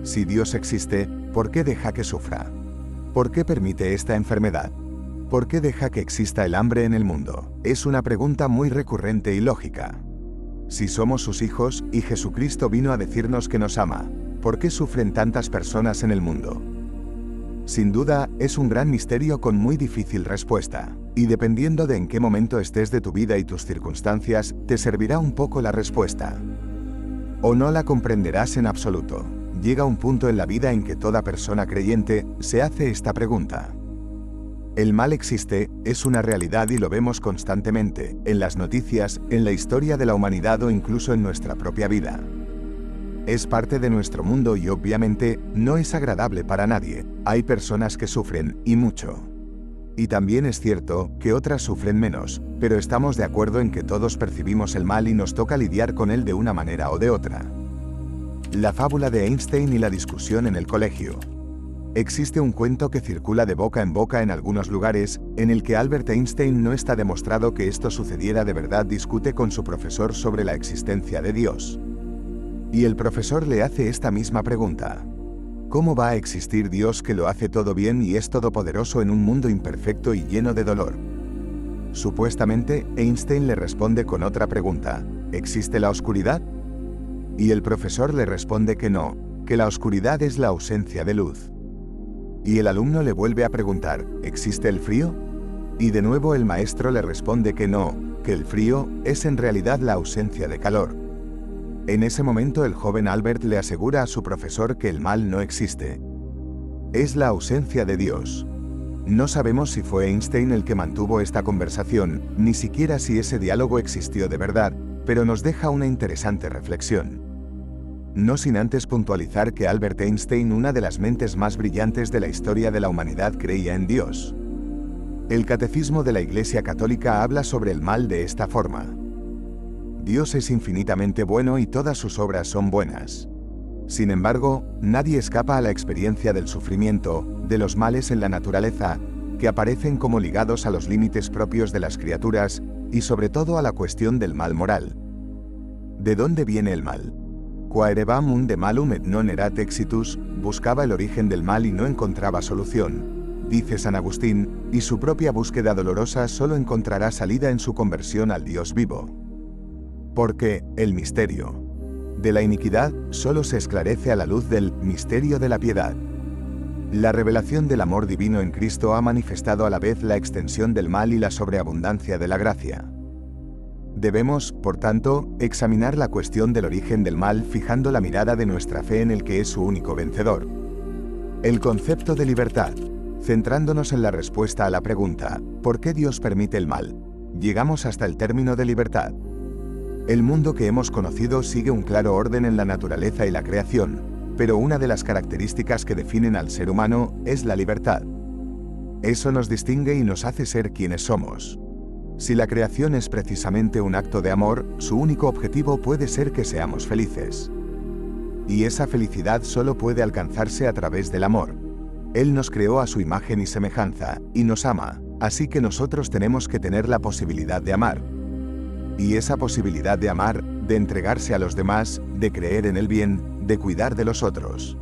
Si Dios existe, ¿por qué deja que sufra? ¿Por qué permite esta enfermedad? ¿Por qué deja que exista el hambre en el mundo? Es una pregunta muy recurrente y lógica. Si somos sus hijos y Jesucristo vino a decirnos que nos ama, ¿por qué sufren tantas personas en el mundo? Sin duda, es un gran misterio con muy difícil respuesta. Y dependiendo de en qué momento estés de tu vida y tus circunstancias, te servirá un poco la respuesta. O no la comprenderás en absoluto. Llega un punto en la vida en que toda persona creyente se hace esta pregunta. El mal existe, es una realidad y lo vemos constantemente, en las noticias, en la historia de la humanidad o incluso en nuestra propia vida. Es parte de nuestro mundo y obviamente no es agradable para nadie. Hay personas que sufren, y mucho. Y también es cierto que otras sufren menos, pero estamos de acuerdo en que todos percibimos el mal y nos toca lidiar con él de una manera o de otra. La fábula de Einstein y la discusión en el colegio. Existe un cuento que circula de boca en boca en algunos lugares, en el que Albert Einstein no está demostrado que esto sucediera de verdad, discute con su profesor sobre la existencia de Dios. Y el profesor le hace esta misma pregunta. ¿Cómo va a existir Dios que lo hace todo bien y es todopoderoso en un mundo imperfecto y lleno de dolor? Supuestamente, Einstein le responde con otra pregunta. ¿Existe la oscuridad? Y el profesor le responde que no, que la oscuridad es la ausencia de luz. Y el alumno le vuelve a preguntar, ¿existe el frío? Y de nuevo el maestro le responde que no, que el frío es en realidad la ausencia de calor. En ese momento el joven Albert le asegura a su profesor que el mal no existe. Es la ausencia de Dios. No sabemos si fue Einstein el que mantuvo esta conversación, ni siquiera si ese diálogo existió de verdad, pero nos deja una interesante reflexión. No sin antes puntualizar que Albert Einstein, una de las mentes más brillantes de la historia de la humanidad, creía en Dios. El Catecismo de la Iglesia Católica habla sobre el mal de esta forma. Dios es infinitamente bueno y todas sus obras son buenas. Sin embargo, nadie escapa a la experiencia del sufrimiento, de los males en la naturaleza, que aparecen como ligados a los límites propios de las criaturas, y sobre todo a la cuestión del mal moral. ¿De dónde viene el mal? Quaerebam unde malum et non erat exitus, buscaba el origen del mal y no encontraba solución, dice San Agustín, y su propia búsqueda dolorosa solo encontrará salida en su conversión al Dios vivo. Porque el misterio de la iniquidad solo se esclarece a la luz del misterio de la piedad. La revelación del amor divino en Cristo ha manifestado a la vez la extensión del mal y la sobreabundancia de la gracia. Debemos, por tanto, examinar la cuestión del origen del mal fijando la mirada de nuestra fe en el que es su único vencedor. El concepto de libertad. Centrándonos en la respuesta a la pregunta, ¿por qué Dios permite el mal?, llegamos hasta el término de libertad. El mundo que hemos conocido sigue un claro orden en la naturaleza y la creación, pero una de las características que definen al ser humano es la libertad. Eso nos distingue y nos hace ser quienes somos. Si la creación es precisamente un acto de amor, su único objetivo puede ser que seamos felices. Y esa felicidad solo puede alcanzarse a través del amor. Él nos creó a su imagen y semejanza, y nos ama, así que nosotros tenemos que tener la posibilidad de amar. Y esa posibilidad de amar, de entregarse a los demás, de creer en el bien, de cuidar de los otros,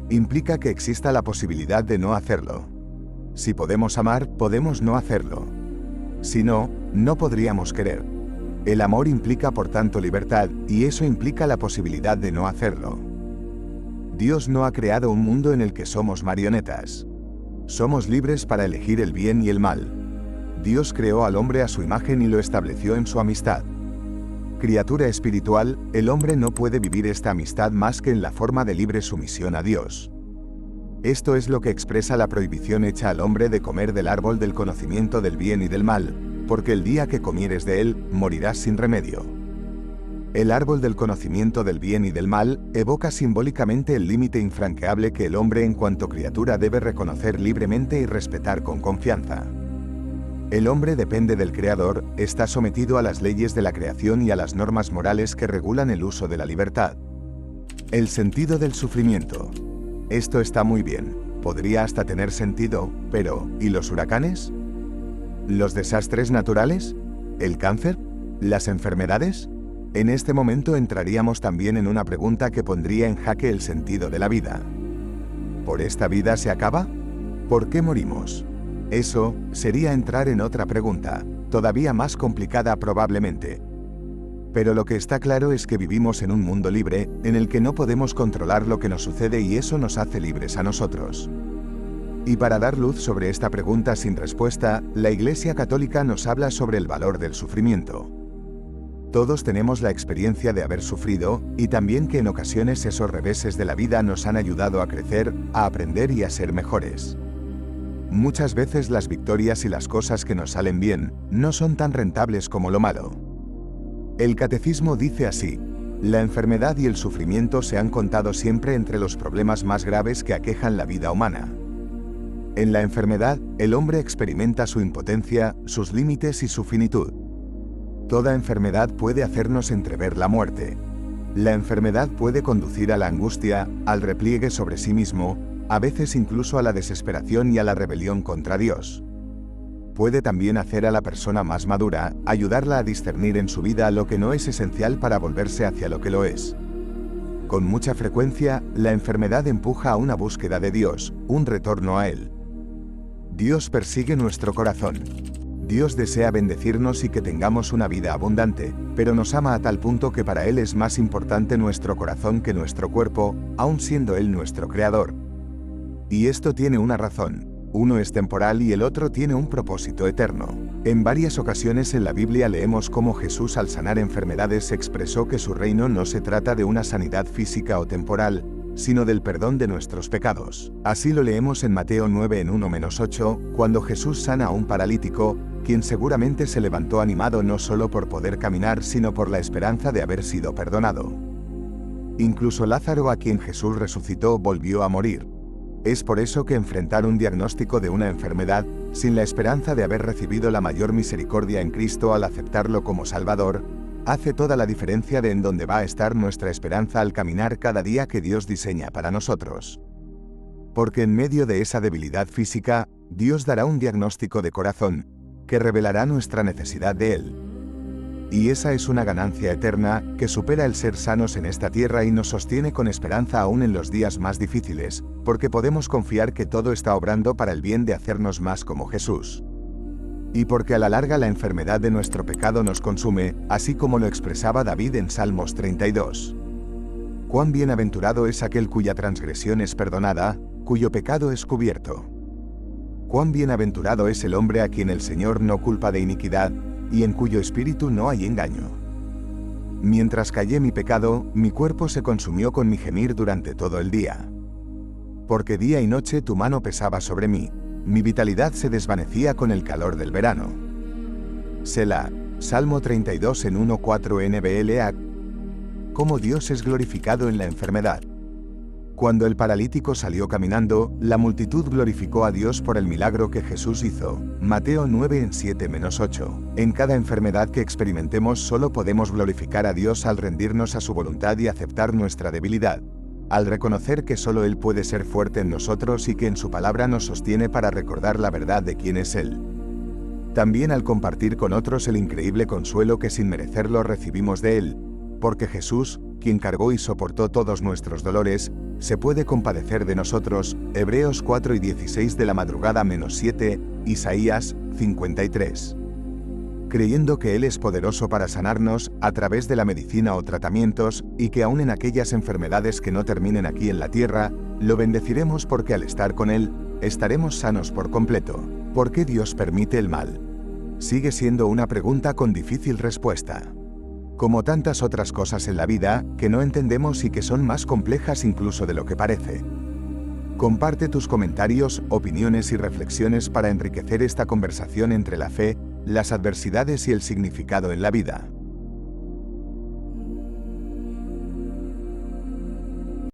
implica que exista la posibilidad de no hacerlo. Si podemos amar, podemos no hacerlo. Si no, no podríamos querer. El amor implica por tanto libertad, y eso implica la posibilidad de no hacerlo. Dios no ha creado un mundo en el que somos marionetas. Somos libres para elegir el bien y el mal. Dios creó al hombre a su imagen y lo estableció en su amistad. Criatura espiritual, el hombre no puede vivir esta amistad más que en la forma de libre sumisión a Dios. Esto es lo que expresa la prohibición hecha al hombre de comer del árbol del conocimiento del bien y del mal, porque el día que comieres de él, morirás sin remedio. El árbol del conocimiento del bien y del mal evoca simbólicamente el límite infranqueable que el hombre en cuanto criatura debe reconocer libremente y respetar con confianza. El hombre depende del Creador, está sometido a las leyes de la creación y a las normas morales que regulan el uso de la libertad. El sentido del sufrimiento. Esto está muy bien, podría hasta tener sentido, pero ¿y los huracanes? ¿Los desastres naturales? ¿El cáncer? ¿Las enfermedades? En este momento entraríamos también en una pregunta que pondría en jaque el sentido de la vida. ¿Por esta vida se acaba? ¿Por qué morimos? Eso sería entrar en otra pregunta, todavía más complicada probablemente. Pero lo que está claro es que vivimos en un mundo libre, en el que no podemos controlar lo que nos sucede y eso nos hace libres a nosotros. Y para dar luz sobre esta pregunta sin respuesta, la Iglesia Católica nos habla sobre el valor del sufrimiento. Todos tenemos la experiencia de haber sufrido, y también que en ocasiones esos reveses de la vida nos han ayudado a crecer, a aprender y a ser mejores. Muchas veces las victorias y las cosas que nos salen bien, no son tan rentables como lo malo. El Catecismo dice así: la enfermedad y el sufrimiento se han contado siempre entre los problemas más graves que aquejan la vida humana. En la enfermedad, el hombre experimenta su impotencia, sus límites y su finitud. Toda enfermedad puede hacernos entrever la muerte. La enfermedad puede conducir a la angustia, al repliegue sobre sí mismo, a veces incluso a la desesperación y a la rebelión contra Dios. Puede también hacer a la persona más madura, ayudarla a discernir en su vida lo que no es esencial para volverse hacia lo que lo es. Con mucha frecuencia, la enfermedad empuja a una búsqueda de Dios, un retorno a Él. Dios persigue nuestro corazón. Dios desea bendecirnos y que tengamos una vida abundante, pero nos ama a tal punto que para Él es más importante nuestro corazón que nuestro cuerpo, aun siendo Él nuestro creador. Y esto tiene una razón. Uno es temporal y el otro tiene un propósito eterno. En varias ocasiones en la Biblia leemos cómo Jesús, al sanar enfermedades, expresó que su reino no se trata de una sanidad física o temporal, sino del perdón de nuestros pecados. Así lo leemos en Mateo 9 en 1-8, cuando Jesús sana a un paralítico, quien seguramente se levantó animado no solo por poder caminar, sino por la esperanza de haber sido perdonado. Incluso Lázaro, a quien Jesús resucitó, volvió a morir. Es por eso que enfrentar un diagnóstico de una enfermedad, sin la esperanza de haber recibido la mayor misericordia en Cristo al aceptarlo como Salvador, hace toda la diferencia de en dónde va a estar nuestra esperanza al caminar cada día que Dios diseña para nosotros. Porque en medio de esa debilidad física, Dios dará un diagnóstico de corazón, que revelará nuestra necesidad de Él. Y esa es una ganancia eterna, que supera el ser sanos en esta tierra y nos sostiene con esperanza aún en los días más difíciles, porque podemos confiar que todo está obrando para el bien de hacernos más como Jesús. Y porque a la larga la enfermedad de nuestro pecado nos consume, así como lo expresaba David en Salmos 32. Cuán bienaventurado es aquel cuya transgresión es perdonada, cuyo pecado es cubierto. Cuán bienaventurado es el hombre a quien el Señor no culpa de iniquidad, y en cuyo espíritu no hay engaño. Mientras callé mi pecado, mi cuerpo se consumió con mi gemir durante todo el día. Porque día y noche tu mano pesaba sobre mí, mi vitalidad se desvanecía con el calor del verano. Selah, Salmo 32 en 1:4 NBLA. Cómo Dios es glorificado en la enfermedad. Cuando el paralítico salió caminando, la multitud glorificó a Dios por el milagro que Jesús hizo. Mateo 9 en 7-8. En cada enfermedad que experimentemos solo podemos glorificar a Dios al rendirnos a su voluntad y aceptar nuestra debilidad, al reconocer que solo Él puede ser fuerte en nosotros y que en su palabra nos sostiene para recordar la verdad de quién es Él. También al compartir con otros el increíble consuelo que sin merecerlo recibimos de Él, porque Jesús, quien cargó y soportó todos nuestros dolores, se puede compadecer de nosotros. Hebreos 4 y 16 de la madrugada -7, Isaías 53. Creyendo que Él es poderoso para sanarnos, a través de la medicina o tratamientos, y que aún en aquellas enfermedades que no terminen aquí en la tierra, lo bendeciremos porque al estar con Él, estaremos sanos por completo. ¿Por qué Dios permite el mal? Sigue siendo una pregunta con difícil respuesta. Como tantas otras cosas en la vida, que no entendemos y que son más complejas incluso de lo que parece. Comparte tus comentarios, opiniones y reflexiones para enriquecer esta conversación entre la fe, las adversidades y el significado en la vida.